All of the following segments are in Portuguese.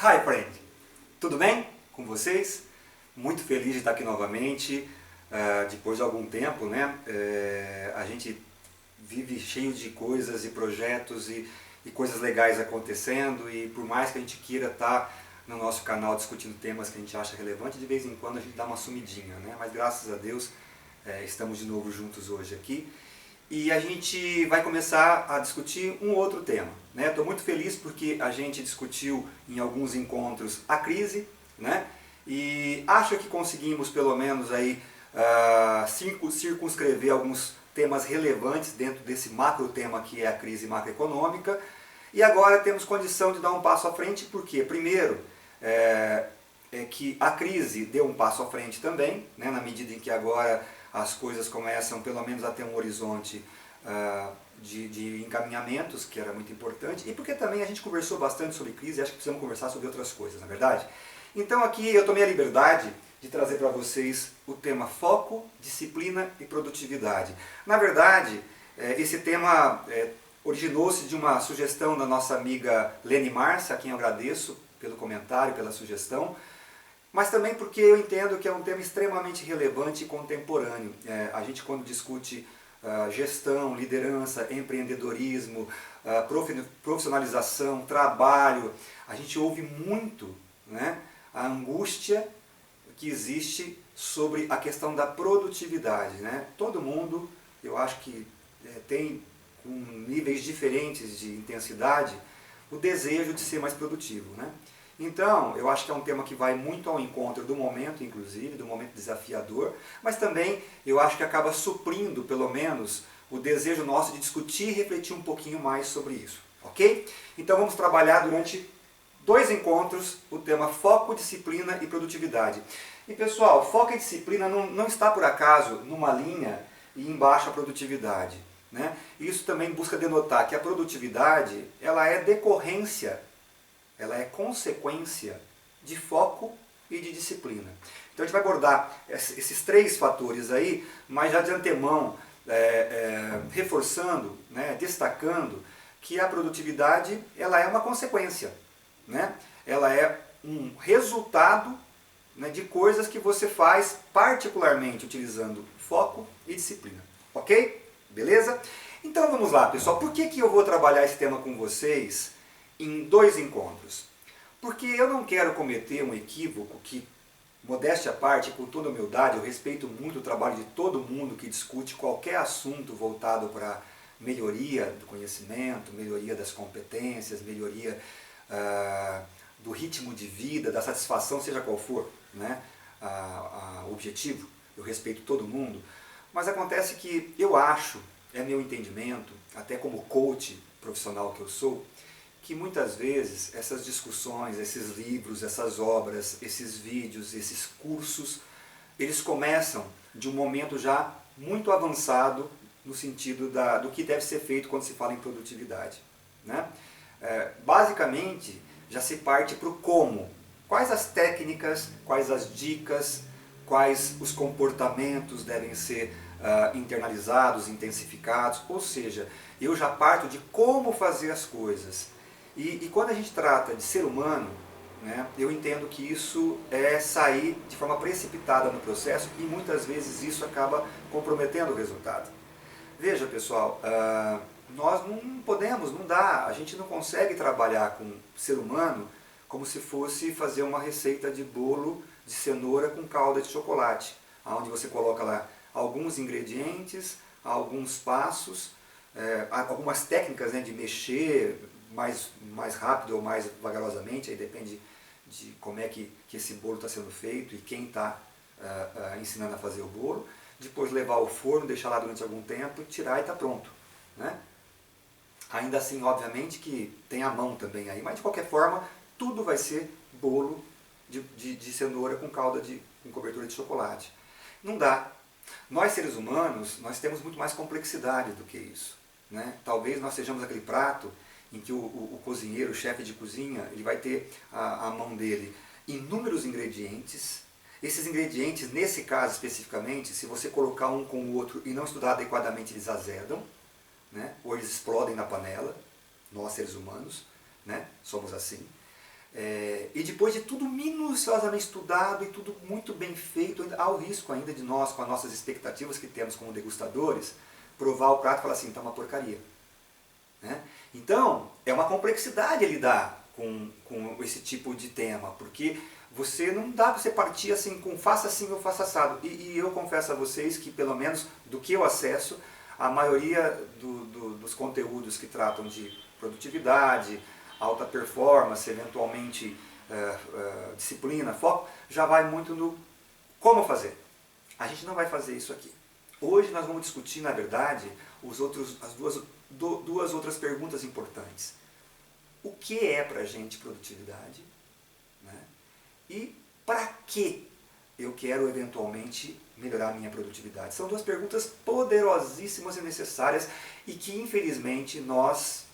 Hi friend, tudo bem com vocês? Muito feliz de estar aqui novamente, depois de algum tempo, né? A gente vive cheio de coisas e projetos e coisas legais acontecendo, e por mais que a gente queira estar no nosso canal discutindo temas que a gente acha relevante, de vez em quando a gente dá uma sumidinha, né? Mas graças a Deus estamos de novo juntos hoje aqui. E a gente vai começar a discutir um outro tema. Estou muito feliz porque a gente discutiu em alguns encontros a crise, né? E acho que conseguimos pelo menos aí circunscrever alguns temas relevantes dentro desse macro tema que é a crise macroeconômica. E agora temos condição de dar um passo à frente, porque primeiro é que a crise deu um passo à frente também, né? Na medida em que agora as coisas começam pelo menos a ter um horizonte de encaminhamentos, que era muito importante, e porque também a gente conversou bastante sobre crise e acho que precisamos conversar sobre outras coisas, na é verdade? Então aqui eu tomei a liberdade de trazer para vocês o tema foco, disciplina e produtividade. Na verdade, esse tema originou-se de uma sugestão da nossa amiga Lene Márcia, a quem eu agradeço pelo comentário, pela sugestão, mas também porque eu entendo que é um tema extremamente relevante e contemporâneo. A gente, quando discute gestão, liderança, empreendedorismo, profissionalização, trabalho, a gente ouve muito, né, a angústia que existe sobre a questão da produtividade, né? Todo mundo, eu acho que tem, com níveis diferentes de intensidade, o desejo de ser mais produtivo, né? Então, eu acho que é um tema que vai muito ao encontro do momento, inclusive, do momento desafiador, mas também eu acho que acaba suprindo, pelo menos, o desejo nosso de discutir e refletir um pouquinho mais sobre isso, ok? Então vamos trabalhar durante 2 encontros o tema foco, disciplina e produtividade. E pessoal, foco e disciplina não está por acaso numa linha e embaixo a produtividade, né? Isso também busca denotar que a produtividade ela é decorrência, ela é consequência de foco e de disciplina. Então a gente vai abordar esses 3 fatores aí, mas já de antemão reforçando, né, destacando que a produtividade ela é uma consequência, né? Ela é um resultado, né, de coisas que você faz particularmente utilizando foco e disciplina. Ok? Beleza? Então vamos lá, pessoal. Por que eu vou trabalhar esse tema com vocês em 2 encontros? Porque eu não quero cometer um equívoco que, modéstia à parte, com toda humildade, eu respeito muito o trabalho de todo mundo que discute qualquer assunto voltado para melhoria do conhecimento, melhoria das competências, melhoria do ritmo de vida, da satisfação, seja qual for, né, o objetivo. Eu respeito todo mundo, mas acontece que eu acho, é meu entendimento, até como coach profissional que eu sou, que muitas vezes essas discussões, esses livros, essas obras, esses vídeos, esses cursos, eles começam de um momento já muito avançado no sentido do que deve ser feito quando se fala em produtividade, né? Basicamente, já se parte para o como. Quais as técnicas, quais as dicas, quais os comportamentos devem ser internalizados, intensificados, ou seja, eu já parto de como fazer as coisas. E quando a gente trata de ser humano, né, eu entendo que isso é sair de forma precipitada no processo e muitas vezes isso acaba comprometendo o resultado. Veja pessoal, nós não podemos, não dá, a gente não consegue trabalhar com ser humano como se fosse fazer uma receita de bolo de cenoura com calda de chocolate, onde você coloca lá alguns ingredientes, alguns passos, algumas técnicas, né, de mexer mais rápido ou mais vagarosamente, aí depende de como é que esse bolo está sendo feito e quem está ensinando a fazer o bolo. Depois levar ao forno, deixar lá durante algum tempo, tirar e está pronto, né? Ainda assim, obviamente, que tem a mão também aí, mas de qualquer forma, tudo vai ser bolo de cenoura com calda com cobertura de chocolate. Não dá. Nós, seres humanos, nós temos muito mais complexidade do que isso, né? Talvez nós sejamos aquele prato em que o cozinheiro, o chefe de cozinha, ele vai ter a mão dele inúmeros ingredientes. Esses ingredientes, nesse caso especificamente, se você colocar um com o outro e não estudar adequadamente, eles azedam, né? Ou eles explodem na panela. Nós, seres humanos, né, somos assim. E depois de tudo minuciosamente estudado e tudo muito bem feito, há o risco ainda de nós, com as nossas expectativas que temos como degustadores, provar o prato e falar assim, tá uma porcaria. Né? Então, é uma complexidade lidar com esse tipo de tema, porque você não dá para você partir assim com faça assim ou faça assado. E eu confesso a vocês que, pelo menos do que eu acesso, a maioria dos conteúdos que tratam de produtividade, alta performance, eventualmente disciplina, foco, já vai muito no como fazer. A gente não vai fazer isso aqui. Hoje nós vamos discutir, na verdade, as duas outras perguntas importantes. O que é para a gente produtividade? Né? E para que eu quero eventualmente melhorar a minha produtividade? São duas perguntas poderosíssimas e necessárias e que infelizmente nós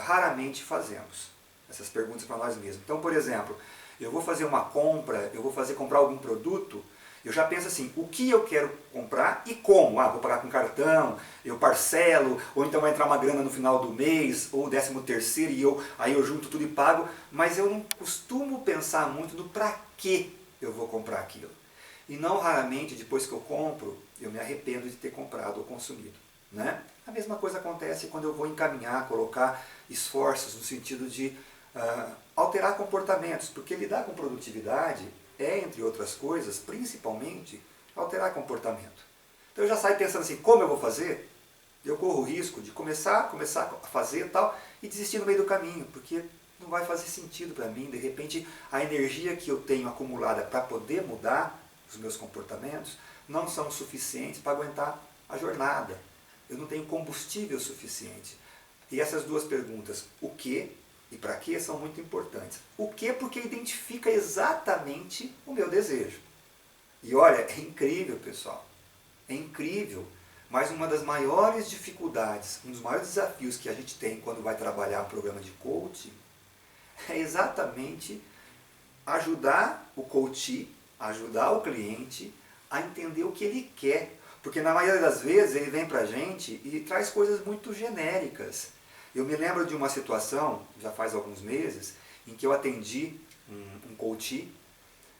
raramente fazemos. Essas perguntas para nós mesmos. Então, por exemplo, eu vou fazer uma compra, eu vou comprar algum produto, eu já penso assim, o que eu quero comprar e como? Vou pagar com cartão, eu parcelo, ou então vai entrar uma grana no final do mês, ou 13º e aí eu junto tudo e pago, mas eu não costumo pensar muito no para que eu vou comprar aquilo. E não raramente, depois que eu compro, eu me arrependo de ter comprado ou consumido. Né? A mesma coisa acontece quando eu vou encaminhar, colocar esforços no sentido de alterar comportamentos, porque lidar com produtividade é, entre outras coisas, principalmente, alterar comportamento. Então eu já saio pensando assim, como eu vou fazer? Eu corro o risco de começar a fazer tal e desistir no meio do caminho, porque não vai fazer sentido para mim. De repente, a energia que eu tenho acumulada para poder mudar os meus comportamentos não são suficientes para aguentar a jornada. Eu não tenho combustível suficiente. E essas duas perguntas, o que e para que, são muito importantes. O que? Porque identifica exatamente o meu desejo. E olha, é incrível, pessoal. É incrível. Mas uma das maiores dificuldades, um dos maiores desafios que a gente tem quando vai trabalhar um programa de coaching é exatamente ajudar o coach, ajudar o cliente a entender o que ele quer. Porque na maioria das vezes ele vem para a gente e traz coisas muito genéricas. Eu me lembro de uma situação, já faz alguns meses, em que eu atendi um coach,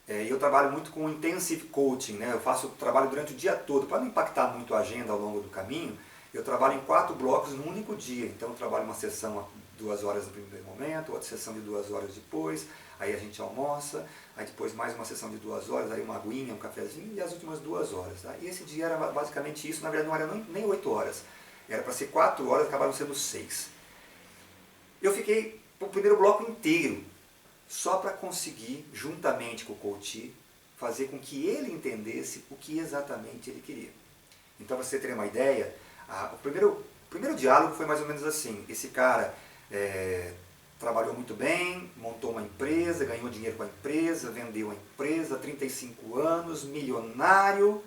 e eu trabalho muito com intensive coaching, né? Eu faço trabalho durante o dia todo, para não impactar muito a agenda ao longo do caminho, eu trabalho em 4 blocos num único dia. Então eu trabalho uma sessão 2 horas no primeiro momento, outra sessão de 2 horas depois, aí a gente almoça, aí depois mais uma sessão de 2 horas, aí uma aguinha, um cafezinho e as últimas 2 horas. Tá? E esse dia era basicamente isso, na verdade não era nem 8 horas, era para ser 4 horas, acabaram sendo 6. Eu fiquei o primeiro bloco inteiro só para conseguir, juntamente com o coach, fazer com que ele entendesse o que exatamente ele queria. Então, para você ter uma ideia, o primeiro diálogo foi mais ou menos assim. Esse cara trabalhou muito bem, montou uma empresa, ganhou dinheiro com a empresa, vendeu a empresa, 35 anos, milionário,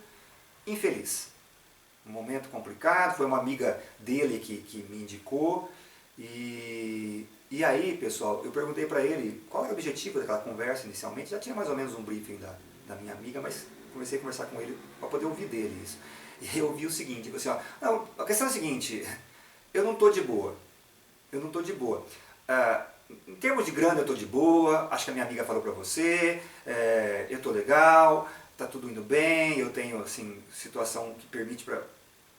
infeliz. Um momento complicado, foi uma amiga dele que me indicou. E aí, pessoal, eu perguntei para ele qual era o objetivo daquela conversa inicialmente. Já tinha mais ou menos um briefing da minha amiga, mas comecei a conversar com ele para poder ouvir dele isso. E eu ouvi o seguinte, assim, não, a questão é a seguinte, eu não estou de boa. Eu não estou de boa. Em termos de grana eu estou de boa, acho que a minha amiga falou para você, eu estou legal, está tudo indo bem, eu tenho assim, situação que permite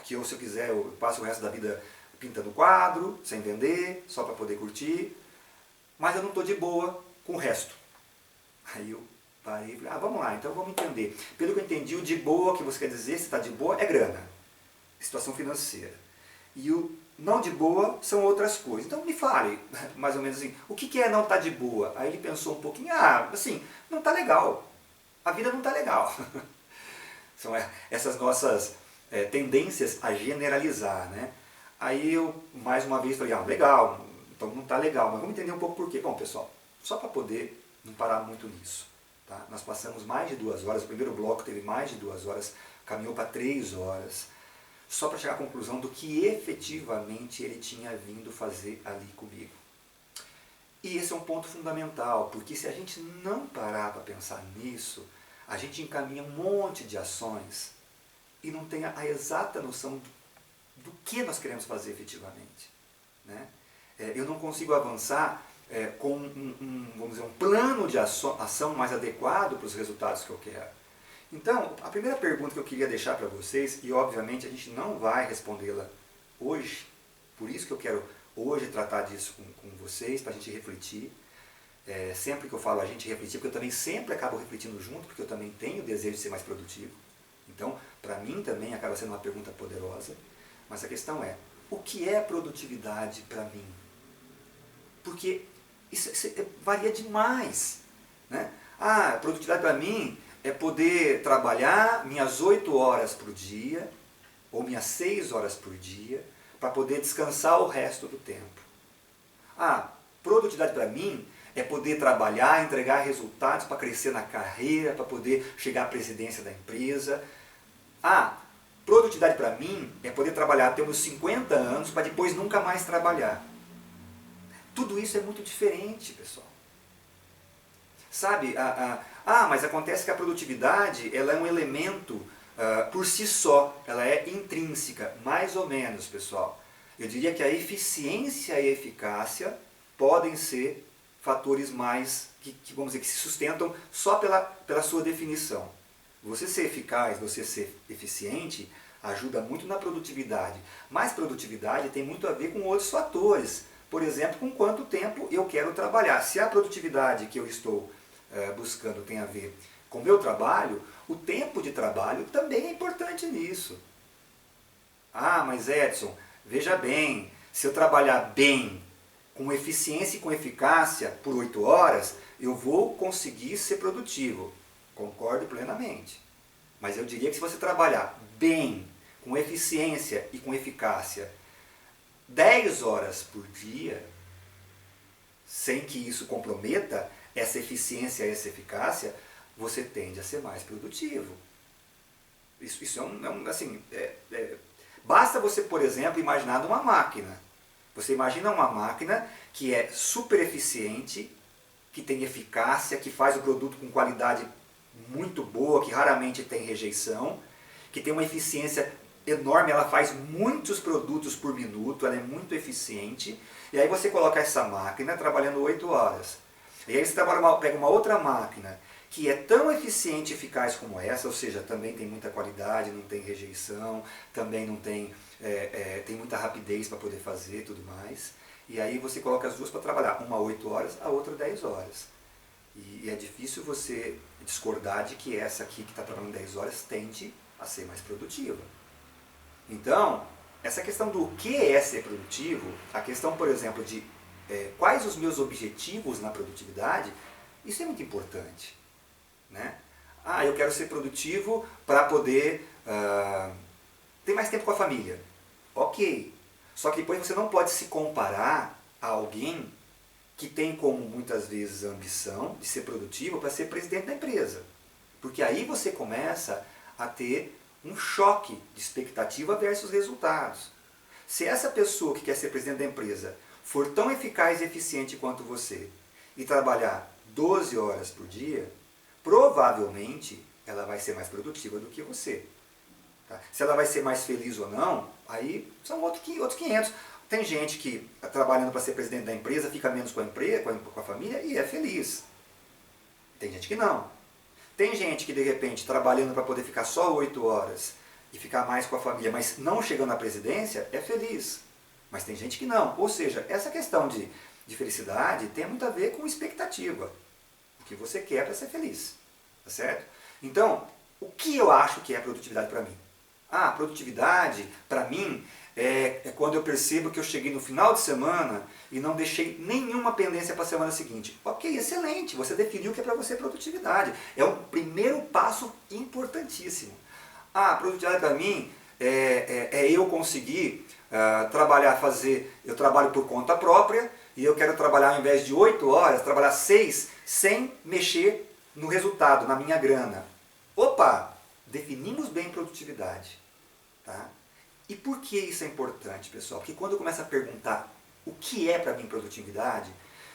que eu, se eu quiser, eu passe o resto da vida pintando quadro, sem vender, só para poder curtir, mas eu não estou de boa com o resto. Aí eu parei e falei, vamos lá, então vamos entender. Pelo que eu entendi, o de boa, que você quer dizer, se está de boa, é grana, situação financeira. E o não de boa são outras coisas. Então me fale, mais ou menos assim, o que é não estar de boa? Aí ele pensou um pouquinho, assim, não está legal, a vida não está legal. São essas nossas tendências a generalizar, né? Aí eu, mais uma vez, falei, legal, então não está legal, mas vamos entender um pouco por quê. Bom, pessoal, só para poder não parar muito nisso. Tá? Nós passamos mais de 2 horas, o primeiro bloco teve mais de 2 horas, caminhou para 3 horas, só para chegar à conclusão do que efetivamente ele tinha vindo fazer ali comigo. E esse é um ponto fundamental, porque se a gente não parar para pensar nisso, a gente encaminha um monte de ações e não tem a exata noção do que nós queremos fazer efetivamente. Né? Eu não consigo avançar com vamos dizer, um plano de ação mais adequado para os resultados que eu quero. Então, a primeira pergunta que eu queria deixar para vocês, e obviamente a gente não vai respondê-la hoje, por isso que eu quero hoje tratar disso com vocês, para a gente refletir. Sempre que eu falo a gente refletir, porque eu também sempre acabo refletindo junto, porque eu também tenho o desejo de ser mais produtivo. Então, para mim também acaba sendo uma pergunta poderosa. Mas a questão é, o que é produtividade para mim? Porque isso varia demais, né? Produtividade para mim é poder trabalhar minhas 8 horas por dia, ou minhas 6 horas por dia, para poder descansar o resto do tempo. Produtividade para mim é poder trabalhar, entregar resultados para crescer na carreira, para poder chegar à presidência da empresa. Produtividade para mim é poder trabalhar até meus 50 anos para depois nunca mais trabalhar. Tudo isso é muito diferente, pessoal. Sabe, mas acontece que a produtividade ela é um elemento por si só, ela é intrínseca, mais ou menos, pessoal. Eu diria que a eficiência e a eficácia podem ser fatores mais, vamos dizer, que se sustentam só pela sua definição. Você ser eficaz, você ser eficiente, ajuda muito na produtividade. Mas produtividade tem muito a ver com outros fatores. Por exemplo, com quanto tempo eu quero trabalhar. Se a produtividade que eu estou buscando tem a ver com o meu trabalho, o tempo de trabalho também é importante nisso. Mas Edson, veja bem, se eu trabalhar bem, com eficiência e com eficácia por 8 horas, eu vou conseguir ser produtivo. Concordo plenamente. Mas eu diria que se você trabalhar bem, com eficiência e com eficácia, 10 horas por dia, sem que isso comprometa essa eficiência e essa eficácia, você tende a ser mais produtivo. Isso basta você, por exemplo, imaginar uma máquina. Você imagina uma máquina que é super eficiente, que tem eficácia, que faz o produto com qualidade muito boa, que raramente tem rejeição, que tem uma eficiência enorme, ela faz muitos produtos por minuto, ela é muito eficiente, e aí você coloca essa máquina trabalhando 8 horas. E aí você pega uma outra máquina que é tão eficiente e eficaz como essa, ou seja, também tem muita qualidade, não tem rejeição, também não tem, tem muita rapidez para poder fazer e tudo mais. E aí você coloca as duas para trabalhar, uma 8 horas, a outra 10 horas. E é difícil você discordar de que essa aqui que está trabalhando 10 horas tende a ser mais produtiva. Então, essa questão do que é ser produtivo, a questão, por exemplo, de quais os meus objetivos na produtividade, isso é muito importante. Né? Eu quero ser produtivo para poder ter mais tempo com a família. Ok. Só que depois você não pode se comparar a alguém que tem como muitas vezes a ambição de ser produtivo para ser presidente da empresa. Porque aí você começa a ter um choque de expectativa versus resultados. Se essa pessoa que quer ser presidente da empresa for tão eficaz e eficiente quanto você e trabalhar 12 horas por dia, provavelmente ela vai ser mais produtiva do que você. Tá? Se ela vai ser mais feliz ou não, aí são outros 500. Tem gente que, trabalhando para ser presidente da empresa, fica menos com a família e é feliz. Tem gente que não. Tem gente que, de repente, trabalhando para poder ficar só 8 horas e ficar mais com a família, mas não chegando à presidência, é feliz. Mas tem gente que não. Ou seja, essa questão de felicidade tem muito a ver com expectativa. O que você quer para ser feliz. Tá certo? Então, o que eu acho que é produtividade para mim? Produtividade, para mim, é quando eu percebo que eu cheguei no final de semana e não deixei nenhuma pendência para a semana seguinte. Ok, excelente, você definiu o que é para você produtividade. É um primeiro passo importantíssimo. Produtividade para mim é eu conseguir trabalhar, eu trabalho por conta própria e eu quero trabalhar ao invés de 8 horas, trabalhar 6 sem mexer no resultado, na minha grana. Opa, definimos bem produtividade. Tá? E por que isso é importante, pessoal? Porque quando eu começo a perguntar o que é para mim produtividade,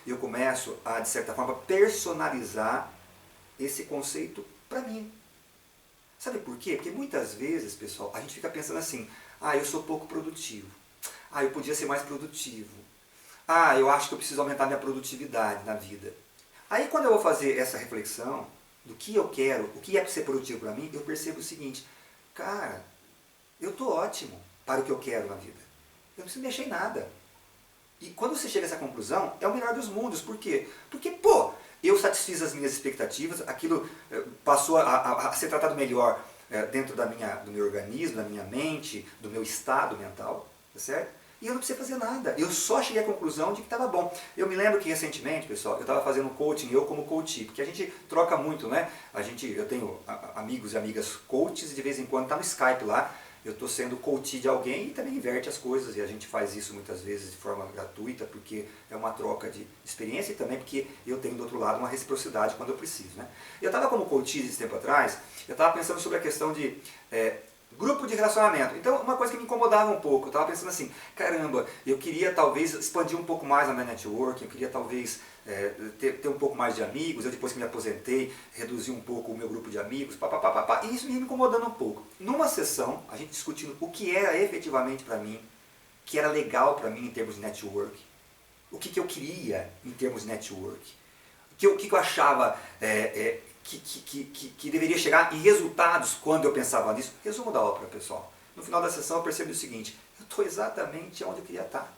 eu começo a, de certa forma, personalizar esse conceito para mim. Sabe por quê? Porque muitas vezes, pessoal, a gente fica pensando assim, eu sou pouco produtivo. Eu podia ser mais produtivo. Ah, eu acho que eu preciso aumentar minha produtividade na vida. Aí quando eu vou fazer essa reflexão do que eu quero, o que é ser produtivo para mim, eu percebo o seguinte, cara, eu estou ótimo para o que eu quero na vida. Eu não preciso mexer em nada. E quando você chega a essa conclusão, é o melhor dos mundos. Por quê? Porque, pô, eu satisfiz as minhas expectativas, aquilo passou a ser tratado melhor dentro do meu organismo, da minha mente, do meu estado mental, tá certo? E eu não precisei fazer nada. Eu só cheguei à conclusão de que estava bom. Eu me lembro que recentemente, pessoal, eu estava fazendo coaching, eu como coach, porque a gente troca muito, né? Eu tenho amigos e amigas coaches e de vez em quando está no Skype lá. Eu estou sendo coach de alguém e também inverte as coisas. E a gente faz isso muitas vezes de forma gratuita, porque é uma troca de experiência e também porque eu tenho do outro lado uma reciprocidade quando eu preciso, né? Eu estava como coach esse tempo atrás, eu estava pensando sobre a questão de grupo de relacionamento. Então, uma coisa que me incomodava um pouco, eu estava pensando assim, caramba, eu queria talvez expandir um pouco mais a minha network, eu queria talvez ter um pouco mais de amigos, eu depois que me aposentei, reduzi um pouco o meu grupo de amigos, e isso me incomodando um pouco. Numa sessão, a gente discutindo o que era efetivamente para mim, o que era legal para mim em termos de network, o que eu queria em termos de network, o que eu achava que deveria chegar em resultados quando eu pensava nisso. Resumo da ópera, pessoal. No final da sessão eu percebi o seguinte, eu estou exatamente onde eu queria estar.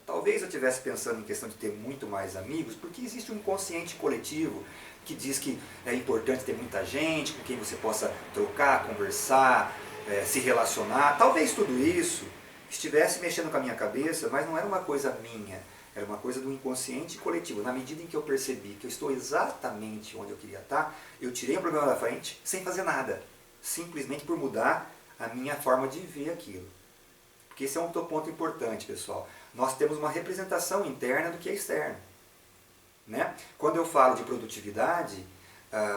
Talvez eu estivesse pensando em questão de ter muito mais amigos, porque existe um inconsciente coletivo que diz que é importante ter muita gente com quem você possa trocar, conversar, se relacionar. Talvez tudo isso estivesse mexendo com a minha cabeça, mas não era uma coisa minha. Era uma coisa do inconsciente coletivo. Na medida em que eu percebi que eu estou exatamente onde eu queria estar, eu tirei o problema da frente sem fazer nada. Simplesmente por mudar a minha forma de ver aquilo. Porque esse é um outro ponto importante, pessoal. Nós temos uma representação interna do que é externo. Né? Quando eu falo de produtividade,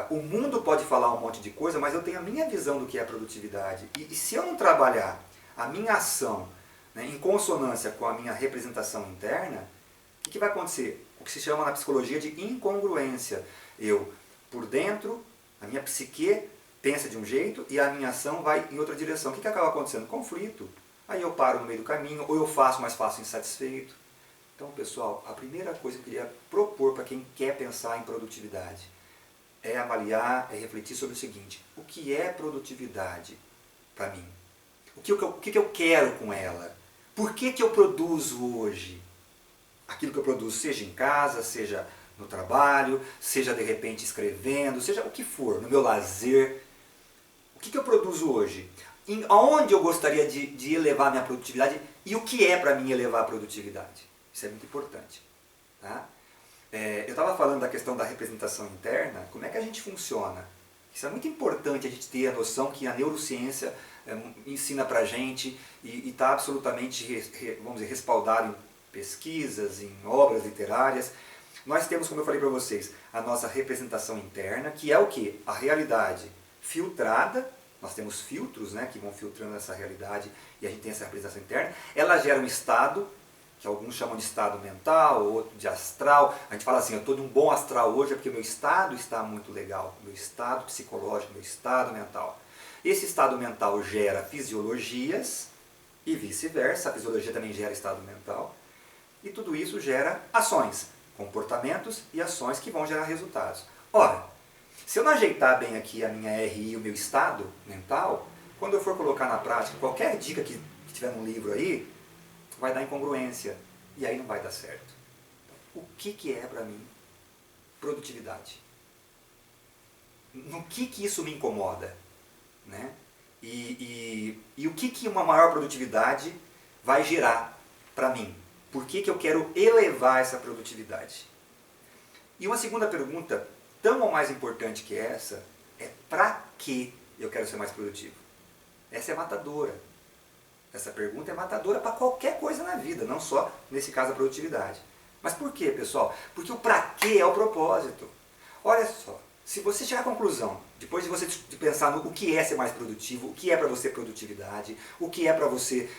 o mundo pode falar um monte de coisa, mas eu tenho a minha visão do que é produtividade. E se eu não trabalhar a minha ação, né, em consonância com a minha representação interna, o que vai acontecer? O que se chama na psicologia de incongruência. Eu, por dentro, a minha psique pensa de um jeito e a minha ação vai em outra direção. O que acaba acontecendo? Conflito. Aí eu paro no meio do caminho, ou eu faço, mas faço insatisfeito. Então, pessoal, a primeira coisa que eu queria propor para quem quer pensar em produtividade é avaliar, é refletir sobre o seguinte, o que é produtividade para mim? O que eu quero com ela? Por que eu produzo hoje? Aquilo que eu produzo, seja em casa, seja no trabalho, seja de repente escrevendo, seja o que for, no meu lazer. O que eu produzo hoje? Aonde eu gostaria de elevar a minha produtividade e o que é para mim elevar a produtividade? Isso é muito importante. Tá? Eu estava falando da questão da representação interna, como é que a gente funciona? Isso é muito importante a gente ter a noção que a neurociência ensina para a gente e está absolutamente vamos dizer, respaldado em pesquisas, em obras literárias. Nós temos, como eu falei para vocês, a nossa representação interna, que é o que? A realidade filtrada. Nós temos filtros, né, que vão filtrando essa realidade e a gente tem essa representação interna. Ela gera um estado, que alguns chamam de estado mental, outro de astral. A gente fala assim, eu estou num bom astral hoje é porque o meu estado está muito legal, meu estado psicológico, meu estado mental. Esse estado mental gera fisiologias e vice-versa, a fisiologia também gera estado mental. E tudo isso gera ações, comportamentos e ações que vão gerar resultados. Ora, se eu não ajeitar bem aqui a minha RI, o meu estado mental, quando eu for colocar na prática qualquer dica que tiver no livro aí, vai dar incongruência e aí não vai dar certo. O que é para mim produtividade? No que isso me incomoda? Né? E o que uma maior produtividade vai gerar para mim? Por que eu quero elevar essa produtividade? E uma segunda pergunta, tão ou mais importante que essa, é para que eu quero ser mais produtivo? Essa é matadora. Essa pergunta é matadora para qualquer coisa na vida, não só, nesse caso, a produtividade. Mas por quê, pessoal? Porque o para quê é o propósito. Olha só, se você chegar à conclusão, depois de você pensar no o que é ser mais produtivo, o que é para você produtividade, o que é para você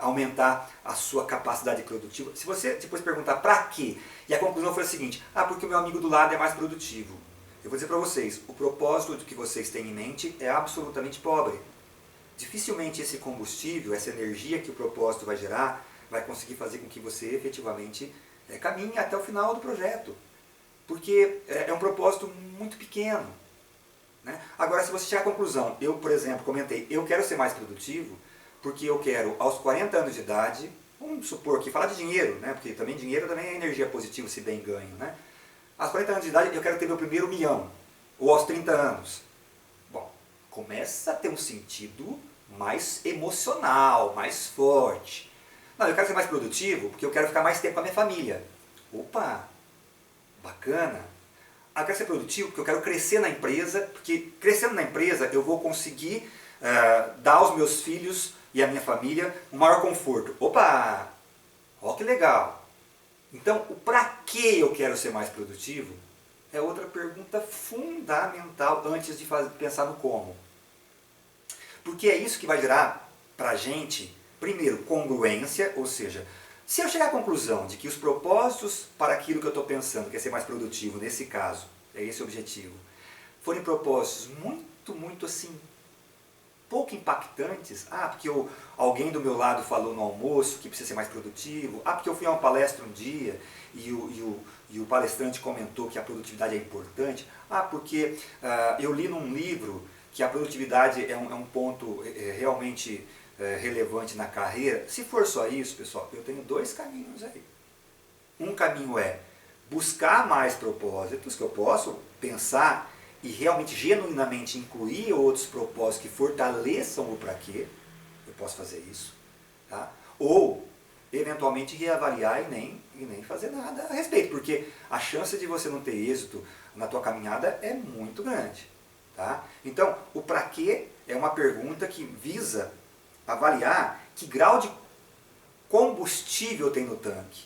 aumentar a sua capacidade produtiva, se você depois perguntar para quê, e a conclusão for a seguinte, porque o meu amigo do lado é mais produtivo. Eu vou dizer para vocês, o propósito do que vocês têm em mente é absolutamente pobre. Dificilmente esse combustível, essa energia que o propósito vai gerar, vai conseguir fazer com que você efetivamente caminhe até o final do projeto. Porque é um propósito muito pequeno. Né? Agora, se você chegar à conclusão, eu, por exemplo, comentei, eu quero ser mais produtivo, porque eu quero, aos 40 anos de idade, vamos supor que falar de dinheiro, né? Porque também dinheiro também é energia positiva, se bem ganho. Né? Aos 40 anos de idade, eu quero ter meu primeiro milhão. Ou aos 30 anos. Bom, começa a ter um sentido mais emocional, mais forte. Não, eu quero ser mais produtivo porque eu quero ficar mais tempo com a minha família. Opa, bacana. Eu quero ser produtivo porque eu quero crescer na empresa, porque crescendo na empresa eu vou conseguir dar aos meus filhos e à minha família um maior conforto. Opa, ó que legal. Então, o para que eu quero ser mais produtivo é outra pergunta fundamental antes de pensar no como. Porque é isso que vai gerar para a gente, primeiro, congruência, ou seja, se eu chegar à conclusão de que os propósitos para aquilo que eu estou pensando, que é ser mais produtivo, nesse caso, é esse o objetivo, forem propósitos muito assim, pouco impactantes, porque alguém do meu lado falou no almoço que precisa ser mais produtivo, porque eu fui a uma palestra um dia e o palestrante comentou que a produtividade é importante, porque eu li num livro que a produtividade é um ponto realmente relevante na carreira. Se for só isso, pessoal, eu tenho dois caminhos aí. Um caminho é buscar mais propósitos que eu posso pensar e realmente, genuinamente incluir outros propósitos que fortaleçam o para quê. Eu posso fazer isso. Tá? Ou, eventualmente, reavaliar e nem fazer nada a respeito. Porque a chance de você não ter êxito na tua caminhada é muito grande. Tá? Então, o para quê é uma pergunta que visa avaliar que grau de combustível tem no tanque.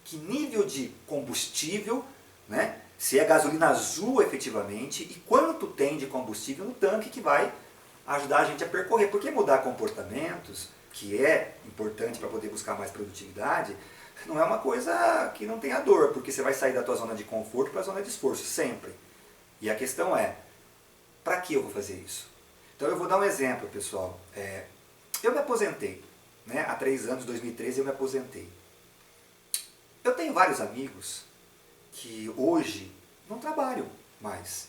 Que nível de combustível, né? Se é gasolina azul efetivamente e quanto tem de combustível no tanque que vai ajudar a gente a percorrer. Porque mudar comportamentos, que é importante para poder buscar mais produtividade, não é uma coisa que não tenha dor, porque você vai sair da tua zona de conforto para a zona de esforço, sempre. E a questão é, para que eu vou fazer isso? Então eu vou dar um exemplo, pessoal. Eu me aposentei, né? Há 3 anos, 2013, eu me aposentei. Eu tenho vários amigos que hoje não trabalham mais.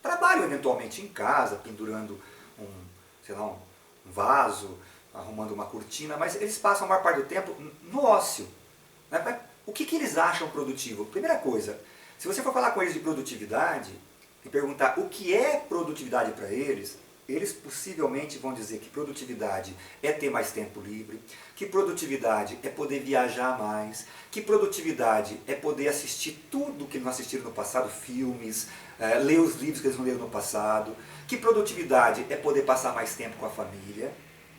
Trabalham eventualmente em casa, pendurando um vaso, arrumando uma cortina, mas eles passam a maior parte do tempo no ócio. Né? O que eles acham produtivo? Primeira coisa, se você for falar com eles de produtividade e perguntar o que é produtividade para eles, eles possivelmente vão dizer que produtividade é ter mais tempo livre, que produtividade é poder viajar mais, que produtividade é poder assistir tudo que eles não assistiram no passado, filmes, ler os livros que eles não leram no passado, que produtividade é poder passar mais tempo com a família.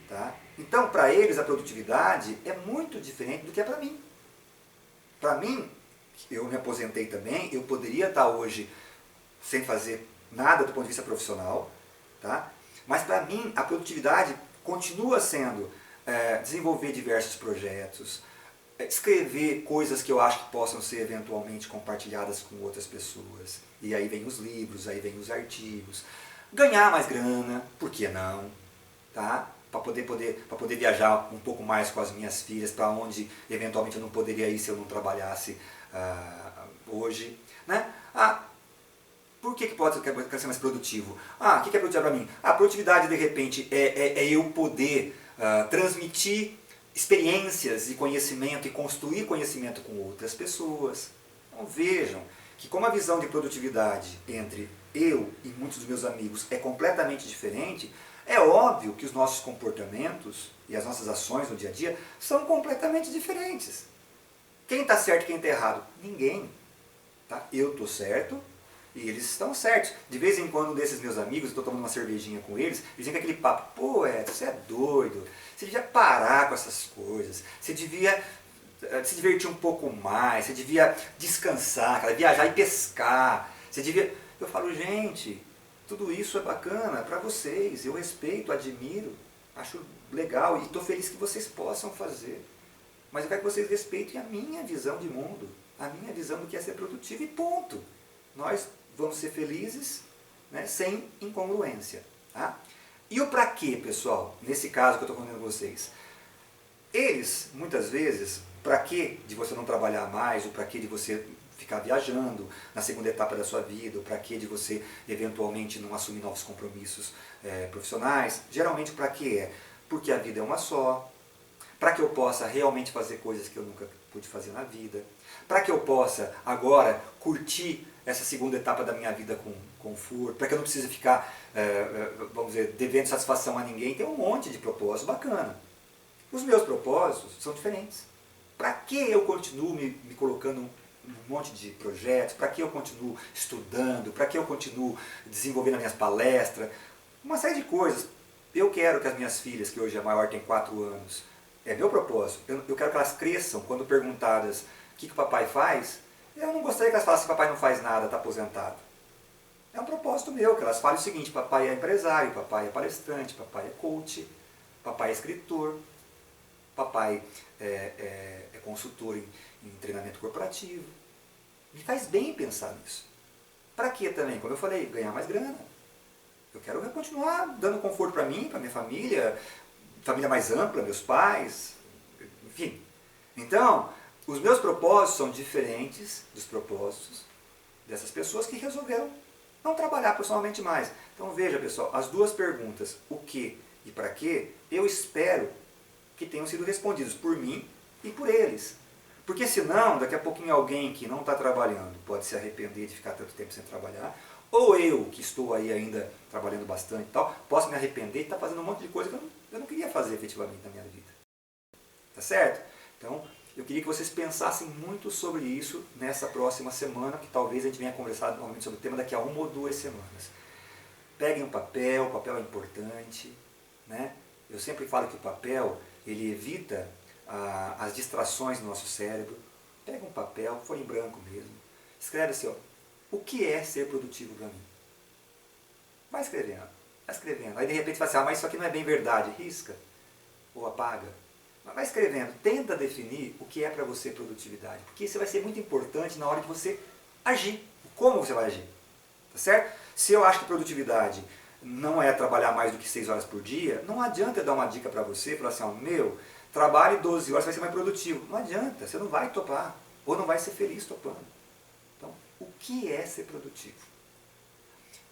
Tá? Então, para eles, a produtividade é muito diferente do que é para mim. Para mim, eu me aposentei também, eu poderia estar hoje sem fazer nada do ponto de vista profissional, tá? Mas para mim a produtividade continua sendo desenvolver diversos projetos, escrever coisas que eu acho que possam ser eventualmente compartilhadas com outras pessoas. E aí vem os livros, aí vem os artigos. Ganhar mais grana, por que não? Tá? Para poder viajar um pouco mais com as minhas filhas, para onde eventualmente eu não poderia ir se eu não trabalhasse hoje. Né? Por que pode ser mais produtivo? O que é produtividade para mim? A produtividade, de repente, é eu poder transmitir experiências e conhecimento e construir conhecimento com outras pessoas. Então vejam que como a visão de produtividade entre eu e muitos dos meus amigos é completamente diferente, é óbvio que os nossos comportamentos e as nossas ações no dia a dia são completamente diferentes. Quem está certo e quem está errado? Ninguém. Tá? Eu estou certo e eles estão certos. De vez em quando, um desses meus amigos, eu estou tomando uma cervejinha com eles, eles vêm com aquele papo, pô, Edson, você é doido, você devia parar com essas coisas, você devia se divertir um pouco mais, você devia descansar, cara, viajar e pescar, você devia... Eu falo, gente, tudo isso é bacana para vocês, eu respeito, admiro, acho legal e estou feliz que vocês possam fazer. Mas eu quero que vocês respeitem a minha visão de mundo, a minha visão do que é ser produtivo e ponto. Nós vamos ser felizes, né, sem incongruência. Tá? E o para quê, pessoal? Nesse caso que eu estou contando com vocês. Eles, muitas vezes, para que de você não trabalhar mais, ou para que de você ficar viajando na segunda etapa da sua vida, ou para que de você eventualmente não assumir novos compromissos profissionais, geralmente para que é? Porque a vida é uma só, para que eu possa realmente fazer coisas que eu nunca pude fazer na vida, para que eu possa agora curtir essa segunda etapa da minha vida com conforto, para que eu não precise ficar, vamos dizer, devendo satisfação a ninguém. Tem um monte de propósitos bacana. Os meus propósitos são diferentes. Para que eu continuo me colocando um monte de projetos? Para que eu continuo estudando? Para que eu continuo desenvolvendo as minhas palestras? Uma série de coisas. Eu quero que as minhas filhas, que hoje a maior tem 4 anos, é meu propósito. Eu quero que elas cresçam quando perguntadas o que o papai faz. Eu não gostaria que elas falassem que papai não faz nada, está aposentado. É um propósito meu, que elas falem o seguinte: papai é empresário, papai é palestrante, papai é coach, papai é escritor, papai é consultor em treinamento corporativo. Me faz bem pensar nisso. Para quê também? Como eu falei, ganhar mais grana. Eu quero continuar dando conforto para mim, para minha família mais ampla, meus pais, enfim. Então, os meus propósitos são diferentes dos propósitos dessas pessoas que resolveram não trabalhar profissionalmente mais. Então veja, pessoal, as duas perguntas, o que e para quê, eu espero que tenham sido respondidos por mim e por eles. Porque senão, daqui a pouquinho alguém que não está trabalhando pode se arrepender de ficar tanto tempo sem trabalhar, ou eu, que estou aí ainda trabalhando bastante e tal, posso me arrepender e estar fazendo um monte de coisa que eu não queria fazer efetivamente na minha vida. Tá certo? Então, eu queria que vocês pensassem muito sobre isso nessa próxima semana, que talvez a gente venha conversar novamente sobre o tema daqui a 1 ou 2 semanas. Peguem um papel, o papel é importante, né? Eu sempre falo que o papel, ele evita as distrações no nosso cérebro. Pega um papel, folha em branco mesmo, escreve assim, ó, o que é ser produtivo para mim? Vai escrevendo, vai escrevendo. Aí de repente você fala assim, mas isso aqui não é bem verdade, risca ou apaga. Mas vai escrevendo, tenta definir o que é para você produtividade, porque isso vai ser muito importante na hora de você agir, como você vai agir, tá certo? Se eu acho que produtividade não é trabalhar mais do que 6 horas por dia, não adianta eu dar uma dica para você, falar assim, ó, trabalhe 12 horas, vai ser mais produtivo. Não adianta, você não vai topar, ou não vai ser feliz topando. Então, o que é ser produtivo?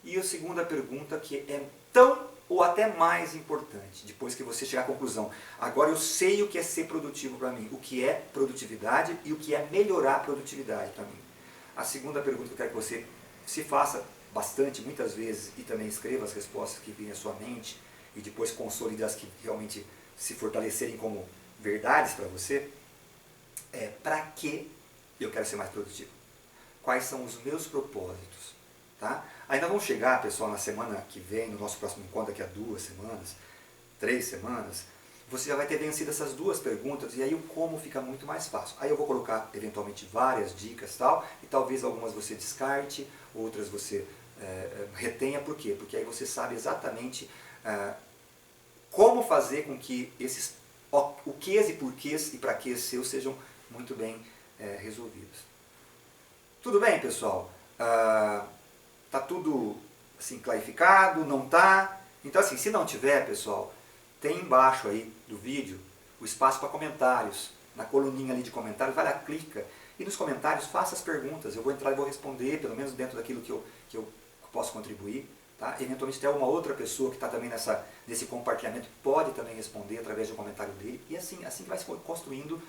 E a segunda pergunta, que é tão ou até mais importante, depois que você chegar à conclusão, agora eu sei o que é ser produtivo para mim, o que é produtividade e o que é melhorar a produtividade para mim. A segunda pergunta que eu quero que você se faça bastante, muitas vezes, e também escreva as respostas que virem à sua mente, e depois consolide as que realmente se fortalecerem como verdades para você, é para que eu quero ser mais produtivo? Quais são os meus propósitos? Tá? Ainda vamos chegar, pessoal, na semana que vem, no nosso próximo encontro, daqui a 2 semanas, 3 semanas, você já vai ter vencido essas duas perguntas e aí o como fica muito mais fácil. Aí eu vou colocar, eventualmente, várias dicas tal, e talvez algumas você descarte, outras você retenha. Por quê? Porque aí você sabe exatamente como fazer com que esses o quês e porquês e para quês seus sejam muito bem resolvidos. Tudo bem, pessoal? Tá tudo assim clarificado? Não tá? Então assim, se não tiver, pessoal, tem embaixo aí do vídeo o espaço para comentários. Na coluninha ali de comentários, vai lá, clica e nos comentários faça as perguntas. Eu vou entrar e vou responder, pelo menos dentro daquilo que eu posso contribuir. Tá? Eventualmente tem uma outra pessoa que está também nesse compartilhamento, pode também responder através de um comentário dele. E assim que vai se construindo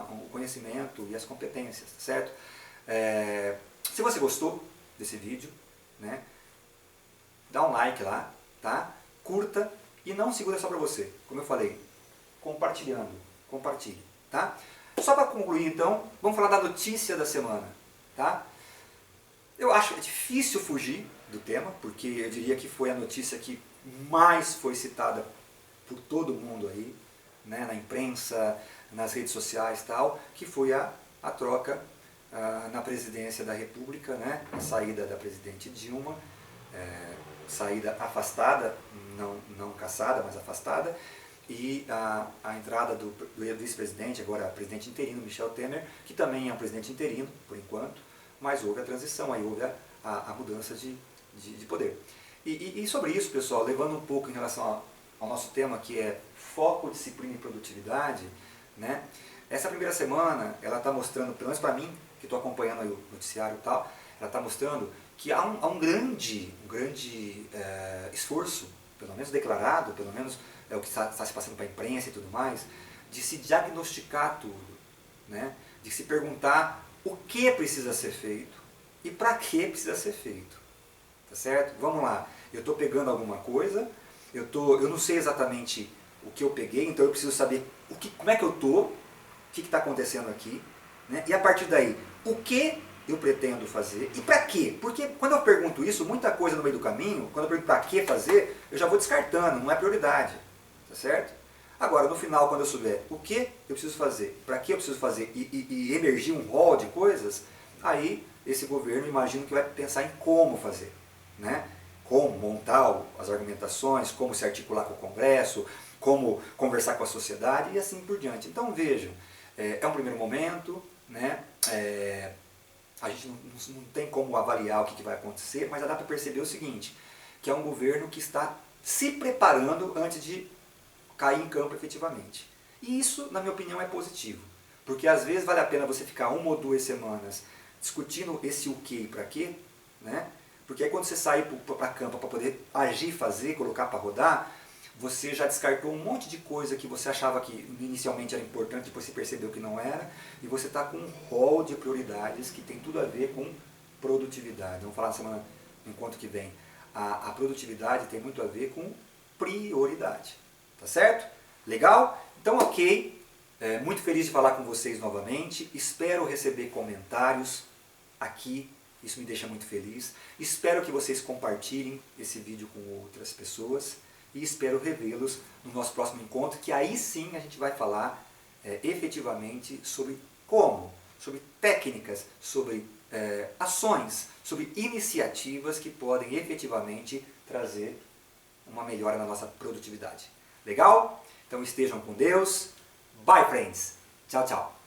o conhecimento e as competências, certo? Se você gostou desse vídeo, né, dá um like lá, tá? Curta e não segura só para você. Como eu falei, compartilhe, tá? Só para concluir então, vamos falar da notícia da semana, tá? Eu acho difícil fugir do tema, porque eu diria que foi a notícia que mais foi citada por todo mundo aí, né, na imprensa, nas redes sociais e tal, que foi a troca na presidência da República, né, a saída da presidente Dilma, saída afastada, não cassada, mas afastada, e a entrada do vice-presidente, agora presidente interino, Michel Temer, que também é um presidente interino, por enquanto, mas houve a transição, aí houve a mudança de poder. E sobre isso, pessoal, levando um pouco em relação ao nosso tema, que é foco, disciplina e produtividade, né? Essa primeira semana, ela está mostrando, pelo menos para mim, que estou acompanhando aí o noticiário e tal, ela está mostrando que há um grande esforço, pelo menos declarado, pelo menos é o que está se passando para a imprensa e tudo mais, de se diagnosticar tudo, né? De se perguntar o que precisa ser feito e para que precisa ser feito. Tá certo? Vamos lá, eu estou pegando alguma coisa, eu não sei exatamente o que eu peguei, então eu preciso saber como é que eu estou, o que está acontecendo aqui, né? E a partir daí, o que eu pretendo fazer e para quê? Porque quando eu pergunto isso, muita coisa no meio do caminho, quando eu pergunto para que fazer, eu já vou descartando, não é prioridade, tá certo? Agora, no final, quando eu souber o que eu preciso fazer, para que eu preciso fazer e emergir um rol de coisas, aí esse governo imagino que vai pensar em como fazer, né? Como montar as argumentações, como se articular com o Congresso, como conversar com a sociedade e assim por diante. Então vejam, é um primeiro momento, né? A gente não tem como avaliar o que vai acontecer, mas dá para perceber o seguinte, que é um governo que está se preparando antes de cair em campo efetivamente. E isso, na minha opinião, é positivo. Porque às vezes vale a pena você ficar 1 ou 2 semanas discutindo esse o que e para quê, né? Porque aí quando você sair para campo para poder agir, fazer, colocar para rodar, você já descartou um monte de coisa que você achava que inicialmente era importante, depois você percebeu que não era, e você está com um rol de prioridades que tem tudo a ver com produtividade. Vamos falar na semana, no encontro que vem. A produtividade tem muito a ver com prioridade. Tá certo? Legal? Então, ok. Muito feliz de falar com vocês novamente. Espero receber comentários aqui. Isso me deixa muito feliz. Espero que vocês compartilhem esse vídeo com outras pessoas. E espero revê-los no nosso próximo encontro, que aí sim a gente vai falar efetivamente sobre como, sobre técnicas, sobre ações, sobre iniciativas que podem efetivamente trazer uma melhora na nossa produtividade. Legal? Então estejam com Deus. Bye, friends. Tchau, tchau.